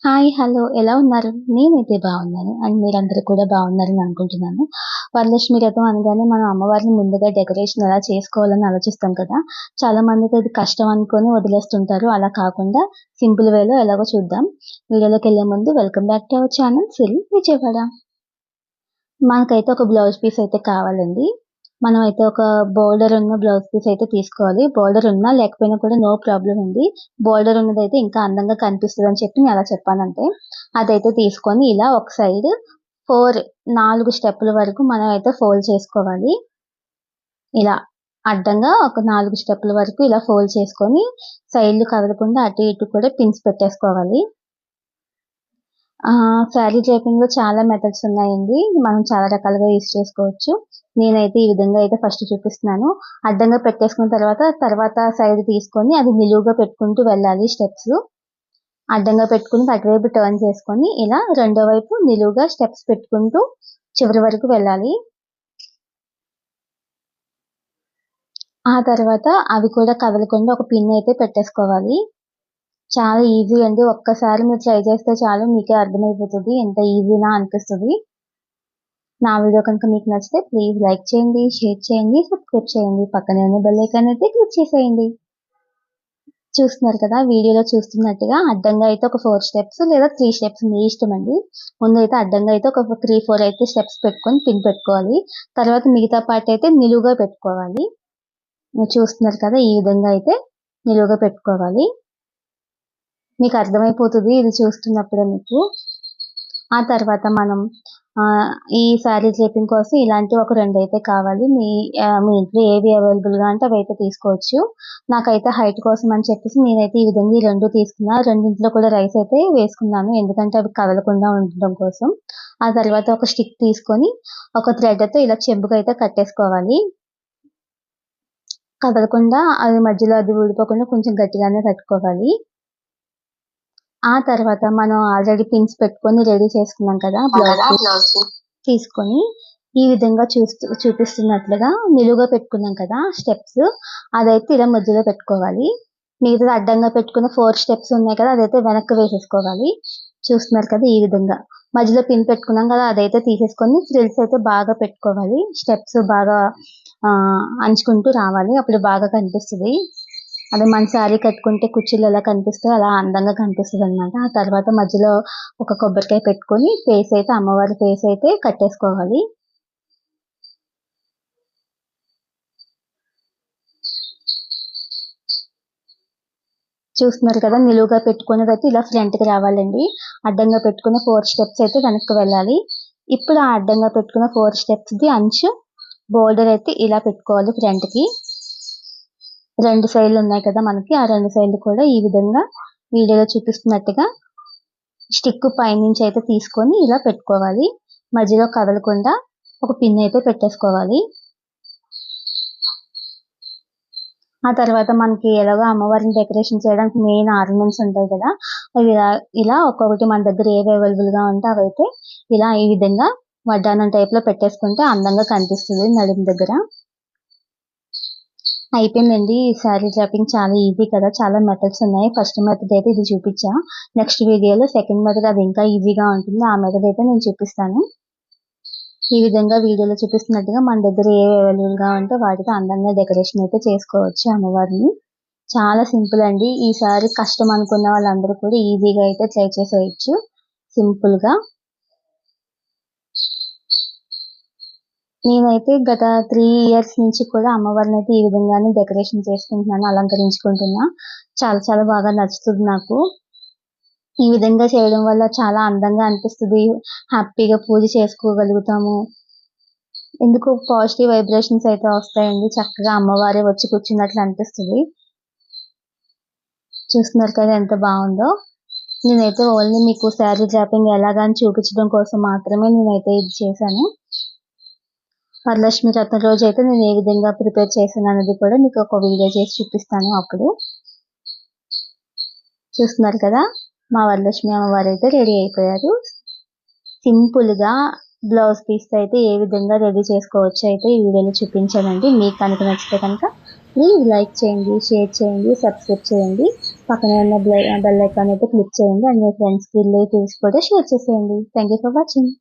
Hi! Hello! ఎలా ఉన్నారు? నేనైతే బాగున్నాను. అండ్ మీరందరూ కూడా బాగున్నారని అనుకుంటున్నాను. వరలక్ష్మి వ్రతం అనగానే మనం అమ్మవారిని ముందుగా డెకరేషన్ ఎలా చేసుకోవాలని ఆలోచిస్తాం కదా! చాలా మందికి అది కష్టం అనుకోని వదిలేస్తుంటారు. అలా కాకుండా సింపుల్ వేలో ఎలాగో చూద్దాం. వీడియోలోకెళ్ళే ముందు welcome back to our channel Siri Vijayawada. మనకైతే ఒక బ్లౌజ్ పీస్ అయితే కావాలండి. మనమైతే ఒక బోర్డర్ ఉన్న బ్లౌజ్ పీస్ అయితే తీసుకోవాలి. బోర్డర్ ఉన్నా లేకపోయినా కూడా నో ప్రాబ్లమ్ అండి. బోర్డర్ ఉన్నదైతే ఇంకా అందంగా కనిపిస్తదని చెప్పి నేను అలా చెప్పానంతే. అదైతే తీసుకొని ఇలా ఒక సైడ్ 4 స్టెప్పుల వరకు మనమైతే ఫోల్డ్ చేసుకోవాలి. ఇలా అడ్డంగా ఒక 4 స్టెప్పుల వరకు ఇలా ఫోల్డ్ చేసుకొని సైడ్‌లు కదలకుండా అటు ఇటు కూడా పిన్స్ పెట్టేసుకోవాలి. శారీ డ్రైపింగ్‌లో చాలా మెథడ్స్ ఉన్నాయండి. మనం చాలా రకాలుగా యూజ్ చేసుకోవచ్చు. నేనైతే ఈ విధంగా అయితే ఫస్ట్ చూపిస్తున్నాను. అడ్డంగా పెట్టేసుకున్న తర్వాత సైడ్ తీసుకొని అది నిలువుగా పెట్టుకుంటూ వెళ్ళాలి స్టెప్స్. అడ్డంగా పెట్టుకుని అటువైపు టర్న్ చేసుకొని ఇలా రెండో వైపు నిలువుగా స్టెప్స్ పెట్టుకుంటూ చివరి వరకు వెళ్ళాలి. ఆ తర్వాత అవి కూడా కదలకుండా ఒక పిన్ అయితే పెట్టేసుకోవాలి. చాలా ఈజీ అండి. ఒక్కసారి మీరు ట్రై చేస్తే చాలు మీకే అర్థమైపోతది. ఎంత ఈజీనా అనిపిస్తది. నా వీడియో కనుక మీకు నచ్చితే ప్లీజ్ లైక్ చేయండి, షేర్ చేయండి, సబ్స్క్రైబ్ చేయండి. పక్కనే ఉన్న బెల్ ఐకాన్ అయితే క్లిక్ చేసేయండి. చూస్తున్నారు కదా! వీడియోలో చూస్తున్నట్టుగా అడ్డంగా అయితే ఒక 4 స్టెప్స్ లేదా 3 స్టెప్స్ మీ ఇష్టమండి. ముందైతే అడ్డంగా అయితే ఒక 3, 4 అయితే స్టెప్స్ పెట్టుకొని పిన్ పెట్టుకోవాలి. తర్వాత మిగతా పార్ట్ అయితే నిలువుగా పెట్టుకోవాలి. మీరు చూస్తున్నారు కదా! ఈ విధంగా అయితే నిలువుగా పెట్టుకోవాలి. మీకు అర్థమైపోతది ఇది చూస్తున్నప్పుడే మీకు. ఆ తర్వాత మనం ఈ శారీ డ్రేపింగ్ కోసం ఇలాంటివి ఒక 2 అయితే కావాలి. మీ ఇంట్లో ఏవి అవైలబుల్‌గా ఉంటే అవైతే తీసుకోవచ్చు. నాకైతే హైట్ కోసం అని చెప్పేసి నేనైతే ఈ విధంగా ఈ 2 తీసుకున్నా. రెండిట్లో కూడా రైస్ అయితే వేసుకున్నాను. ఎందుకంటే అవి కదలకుండా ఉండడం కోసం. ఆ తర్వాత ఒక స్టిక్ తీసుకొని ఒక థ్రెడ్‌తో ఇలా చెంబుకైతే కట్టేసుకోవాలి. కదలకుండా అది మధ్యలో అది ఊడిపోకుండా కొంచెం గట్టిగానే కట్టుకోవాలి. ఆ తర్వాత మనం ఆల్రెడీ పిన్స్ పెట్టుకొని రెడీ చేసుకున్నాం కదా! బ్లౌజ్ తీసుకొని ఈ విధంగా చూపిస్తున్నట్లుగా నిలువుగా పెట్టుకున్నాం కదా స్టెప్స్, అదైతే ఇలా మధ్యలో పెట్టుకోవాలి. మిగతాది అడ్డంగా పెట్టుకున్న 4 స్టెప్స్ ఉన్నాయి కదా! అదైతే వెనక్కి వేసేసుకోవాలి. చూస్తున్నారు కదా! ఈ విధంగా. మధ్యలో పిన్ పెట్టుకున్నాం కదా! అదైతే తీసేసుకొని ఫ్రిల్స్ అయితే బాగా పెట్టుకోవాలి. స్టెప్స్ బాగా అంచుకుంటూ రావాలి. అప్పుడు బాగా కనిపిస్తది. అదే మన శారీ కట్టుకుంటే కుచ్చులు ఎలా కనిపిస్తాయో అలా అందంగా కనిపిస్తదనమాట. ఆ తర్వాత మధ్యలో ఒక కొబ్బరికాయ పెట్టుకొని ఫేస్ అయితే అమ్మవారి ఫేస్ అయితే కట్టేసుకోవాలి. చూస్తున్నారు కదా! నిలువుగా పెట్టుకున్నదైతే ఇలా ఫ్రంట్‌కి రావాలండి. అడ్డంగా పెట్టుకున్న 4 స్టెప్స్ అయితే వెనక్కి వెళ్ళాలి. ఇప్పుడు ఆ అడ్డంగా పెట్టుకున్న 4 స్టెప్స్‌ది అంచు బోర్డర్ అయితే ఇలా పెట్టుకోవాలి ఫ్రంట్‌కి. 2 సైడ్‌లు ఉన్నాయి కదా మనకి. ఆ 2 సైడ్‌లు కూడా ఈ విధంగా వీడియోలో చూపిస్తున్నట్టుగా స్టిక్ పైనుంచి అయితే తీసుకొని ఇలా పెట్టుకోవాలి. మధ్యలో కదలకుండా ఒక పిన్ అయితే పెట్టేసుకోవాలి. ఆ తర్వాత మనకి ఎలాగో అమ్మవారిని డెకరేషన్ చేయడానికి మెయిన్ ఆర్నమెంట్స్ ఉంటాయి కదా! అవి ఇలా ఒక్కొక్కటి మన దగ్గర ఏవి అవైలబుల్‌గా ఉంటే అవైతే ఇలా ఈ విధంగా వడ్డానం టైప్‌లో పెట్టేసుకుంటే అందంగా కనిపిస్తది నడుము దగ్గర. అయిపోయిందండి. ఈ శారీ డ్రాపింగ్ చాలా ఈజీ కదా! చాలా మెథడ్స్ ఉన్నాయి. ఫస్ట్ మెథడ్ అయితే ఇది చూపిచ్చా. నెక్స్ట్ వీడియోలో సెకండ్ మెథడ్ అది ఇంకా ఈజీగా ఉంటుంది. ఆ మెథడ్ అయితే నేను చూపిస్తాను. ఈ విధంగా వీడియోలో చూపిస్తున్నట్టుగా మన దగ్గర ఏవి అవైలబుల్‌గా ఉంటే వాటితో అందంగా డెకరేషన్ అయితే చేసుకోవచ్చు అమ్మవారిని. చాలా సింపుల్ అండి. ఈసారి కష్టం అనుకున్న వాళ్ళందరూ కూడా ఈజీగా అయితే ట్రై చేసేయొచ్చు సింపుల్‌గా. నేనైతే గత 3 ఇయర్స్ నుంచి కూడా అమ్మవారినైతే ఈ విధంగానే డెకరేషన్ చేసుకుంటున్నాను, అలంకరించుకుంటున్నా. చాలా చాలా బాగా నచ్చుతుంది నాకు. ఈ విధంగా చేయడం వల్ల చాలా అందంగా అనిపిస్తది. హ్యాపీగా పూజ చేసుకోగలుగుతాము. ఎందుకో పాజిటివ్ వైబ్రేషన్స్ అయితే వస్తాయండి. చక్కగా అమ్మవారే వచ్చి కూర్చున్నట్లు అనిపిస్తది. చూస్తున్నారు కదా ఎంత బావుందో. నేనైతే ఓన్లీ మీకు శారీ డ్రాపింగ్ ఎలాగా అని చూపించడం కోసం మాత్రమే నేనైతే ఇది చేశాను. వరలక్ష్మి వ్రతం రోజైతే నేను ఏ విధంగా ప్రిపేర్ చేశాననేది కూడా మీకు ఒక వీడియో చేసి చూపిస్తాను అప్పుడు. చూస్తున్నారు కదా! మా వరలక్ష్మి అమ్మవారైతే రెడీ అయిపోయారు. సింపుల్‌గా బ్లౌజ్ పీస్‌తో అయితే ఏ విధంగా రెడీ చేసుకోవచ్చో అయితే ఈ వీడియోలో చూపించానండి. మీకు కనుక నచ్చితే కనుక ప్లీజ్ లైక్ చేయండి, షేర్ చేయండి, సబ్స్క్రైబ్ చేయండి. పక్కనే ఉన్న బెల్ ఐకాన్ అయితే క్లిక్ చేయండి అండ్ మీ ఫ్రెండ్స్కి రిలేటివ్స్ కూడా షేర్ చేసేయండి. Thank you for watching.